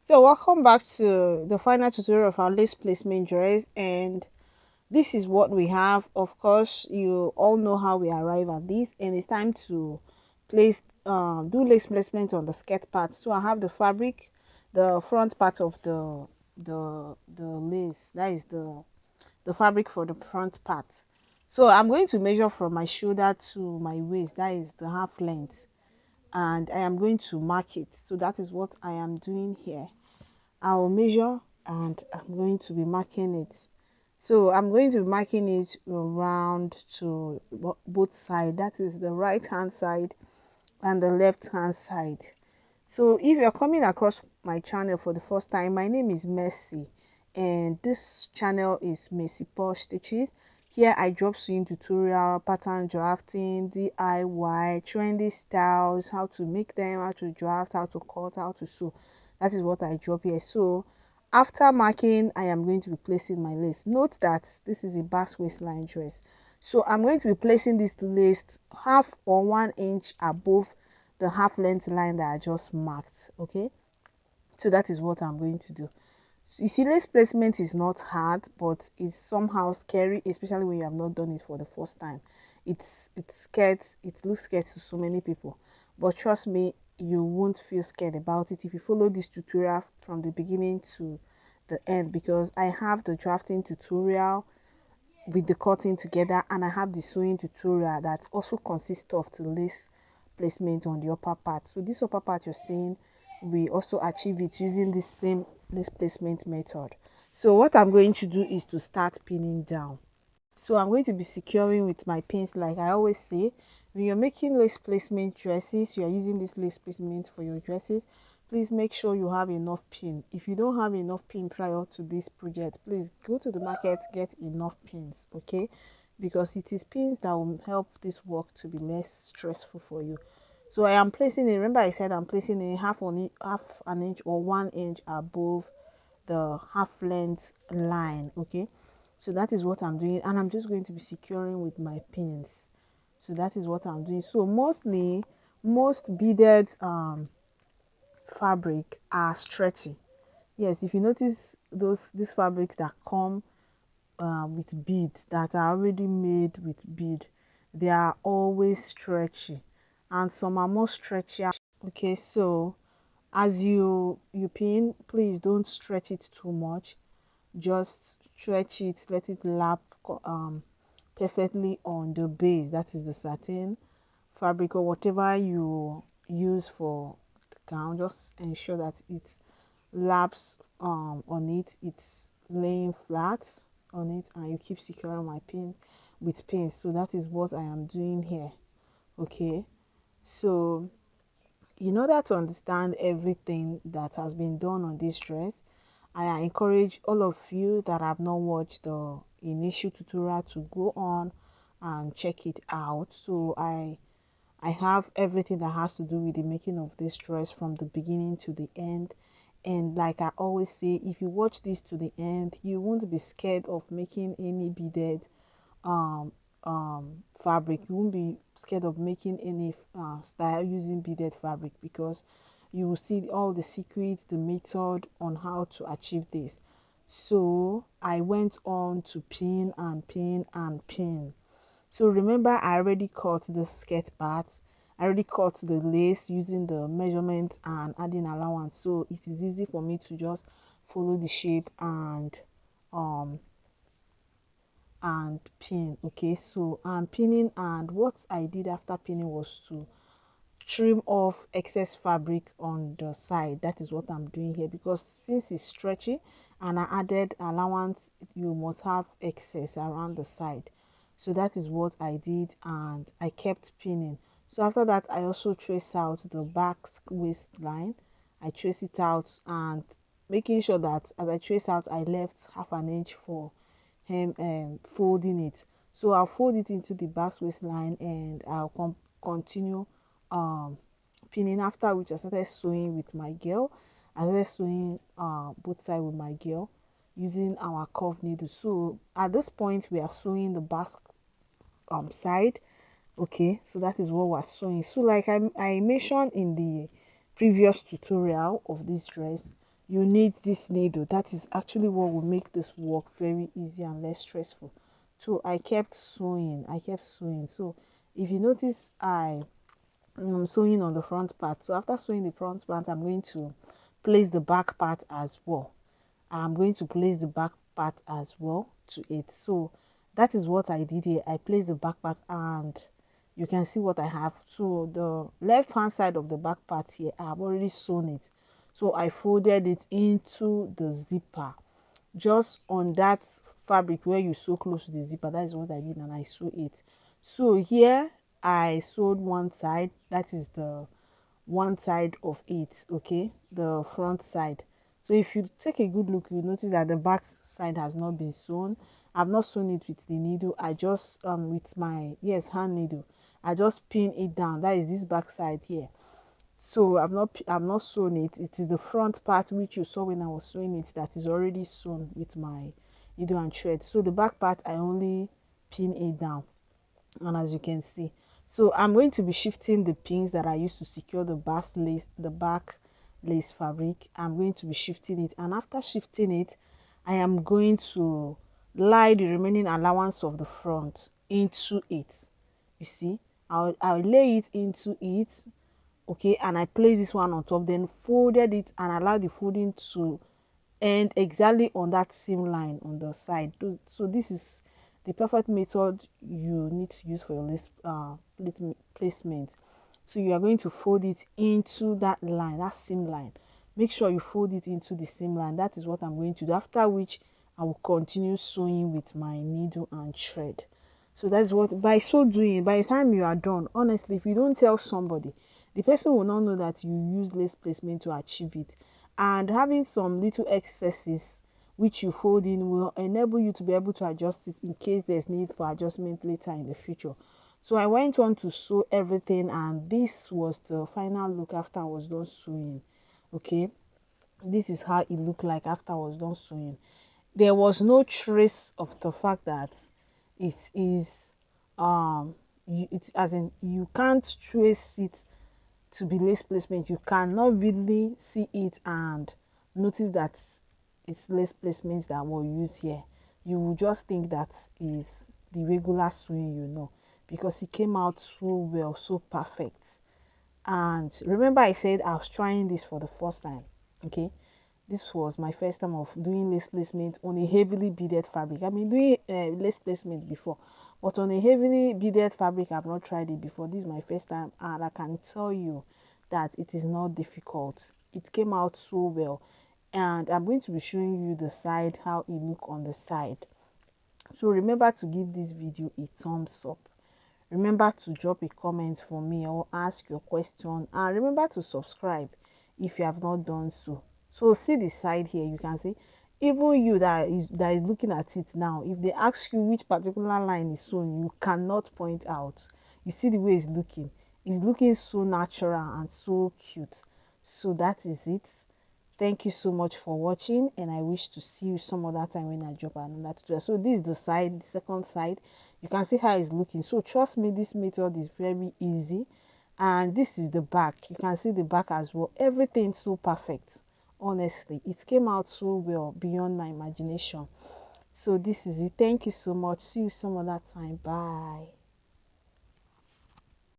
So welcome back to the final tutorial of our lace placement dress, and this is what we have. Of course, you all know how we arrive at this, and it's time to place do lace placement on the skirt part. So I have the fabric, the front part of the lace, that is the fabric for the front part. So I'm going to measure from my shoulder to my waist, that is the half length, and I am going to mark it. So that is what I am doing here. I'll measure and I'm going to be marking it. So I'm going to be marking it around to both sides, that is the right hand side and the left hand side. So if you're coming across my channel for the first time, my name is Merci, and this channel is Merci Posh Stitches. Here I drop sewing tutorial, pattern drafting, DIY, trendy styles, how to make them, how to draft, how to cut, how to sew. That is what I drop here. So after marking, I am going to be placing my lace. Note that this is a bust waistline dress. So I'm going to be placing this lace half or 1 inch above the half length line that I just marked. Okay, so that is what I'm going to do. You see, lace placement is not hard, but it's somehow scary, especially when you have not done it for the first time. It's scared, it looks scared to so many people, but trust me, you won't feel scared about it if you follow this tutorial from the beginning to the end, because I have the drafting tutorial with the cutting together, and I have the sewing tutorial that also consists of the lace placement on the upper part. So this upper part you're seeing, we also achieve it using the same lace placement method. So what I'm going to do is to start pinning down. So I'm going to be securing with my pins, like I always say. When you're making lace placement dresses, you're using this lace placement for your dresses, please make sure you have enough pin. If you don't have enough pin prior to this project, please go to the market, get enough pins, okay? Because it is pins that will help this work to be less stressful for you. So I am placing it, remember I said I'm placing it half an inch or 1 inch above the half length line, okay? So that is what I'm doing, and I'm just going to be securing with my pins. So that is what I'm doing. So most beaded fabric are stretchy. Yes, if you notice these fabrics that come with beads, that are already made with bead, they are always stretchy, and some are more stretchy. Okay, so as you pin, please don't stretch it too much. Just stretch it, let it lap perfectly on the base, that is the satin fabric or whatever you use for the gown. Just ensure that it laps on it, it's laying flat on it, and you keep securing my pin with pins. So that is what I am doing here. Okay, so in order to understand everything that has been done on this dress, I encourage all of you that have not watched the initial tutorial to go on and check it out. So I have everything that has to do with the making of this dress from the beginning to the end. And like I always say, if you watch this to the end, you won't be scared of making any beaded um fabric. You won't be scared of making any style using beaded fabric, because you will see all the secrets, the method on how to achieve this. So I went on to pin and pin and pin. So remember, I already cut the skirt part, I already cut the lace using the measurement and adding allowance, so it is easy for me to just follow the shape um and pin. Okay, so I'm pinning, and what I did after pinning was to trim off excess fabric on the side. That is what I'm doing here, because since it's stretchy and I added allowance, you must have excess around the side. So that is what I did, and I kept pinning. So after that, I also trace out the back waistline. I trace it out, and making sure that as I trace out, I left half an inch for him folding it. So I'll fold it into the back waistline, and I'll continue um pinning, after which I started sewing with my girl. I started sewing both sides with my girl using our curved needle. So at this point we are sewing the back side. Okay, so that is what we're sewing. So like I mentioned in the previous tutorial of this dress, you need this needle. That is actually what will make this work very easy and less stressful. So I kept sewing, so if you notice, I'm sewing on the front part. So after sewing the front part, I'm going to place the back part as well. I'm going to place the back part as well to it. So that is what I did here. I placed the back part, and you can see what I have. So the left hand side of the back part here, I have already sewn it. So I folded it into the zipper, just on that fabric where you sew close to the zipper. That is what I did, and I sew it. So here I sewed one side, that is the one side of it, okay, the front side. So if you take a good look, you notice that the back side has not been sewn. I've not sewn it with the needle. I just with my, yes, hand needle, I just pin it down. That is this back side here. So I've not sewn it. It is the front part which you saw when I was sewing it that is already sewn with my needle and thread. So the back part, I only pin it down, and as you can see, so I'm going to be shifting the pins that I used to secure the back lace fabric. I'm going to be shifting it, and after shifting it, I am going to lie the remaining allowance of the front into it. You see, I'll lay it into it, okay, and I place this one on top, then folded it and allow the folding to end exactly on that seam line on the side. So this is the perfect method you need to use for your lace placement. So you are going to fold it into that line, that seam line. Make sure you fold it into the seam line. That is what I'm going to do, after which I will continue sewing with my needle and thread. So that's what, by so doing, by the time you are done, honestly, if you don't tell somebody, the person will not know that you use lace placement to achieve it. And having some little excesses which you fold in will enable you to be able to adjust it in case there's need for adjustment later in the future. So I went on to sew everything, and this was the final look after I was done sewing. Okay, this is how it looked like after I was done sewing. There was no trace of the fact that it is it's as in, you can't trace it to be lace placement. You cannot really see it and notice that it's lace placements that were used here. You will just think that is the regular sewing, because it came out so well, so perfect. And remember, I said I was trying this for the first time. Okay, this was my first time of doing lace placement on a heavily beaded fabric. I've been doing lace placement before, but on a heavily beaded fabric, I've not tried it before. This is my first time, and I can tell you that it is not difficult. It came out so well, and I'm going to be showing you the side, how it look on the side. So remember to give this video a thumbs up. Remember to drop a comment for me or ask your question, and remember to subscribe if you have not done so. So see the side here, you can see, even you that is looking at it now, if they ask you which particular line is sewn, you cannot point out. You see the way it's looking so natural and so cute. So that is it. Thank you so much for watching, and I wish to see you some other time when I drop another tutorial. So this is the side, the second side. You can see how it's looking. So trust me, this method is very easy. And this is the back. You can see the back as well. Everything so perfect. Honestly, it came out so well beyond my imagination. So this is it. Thank you so much. See you some other time. Bye.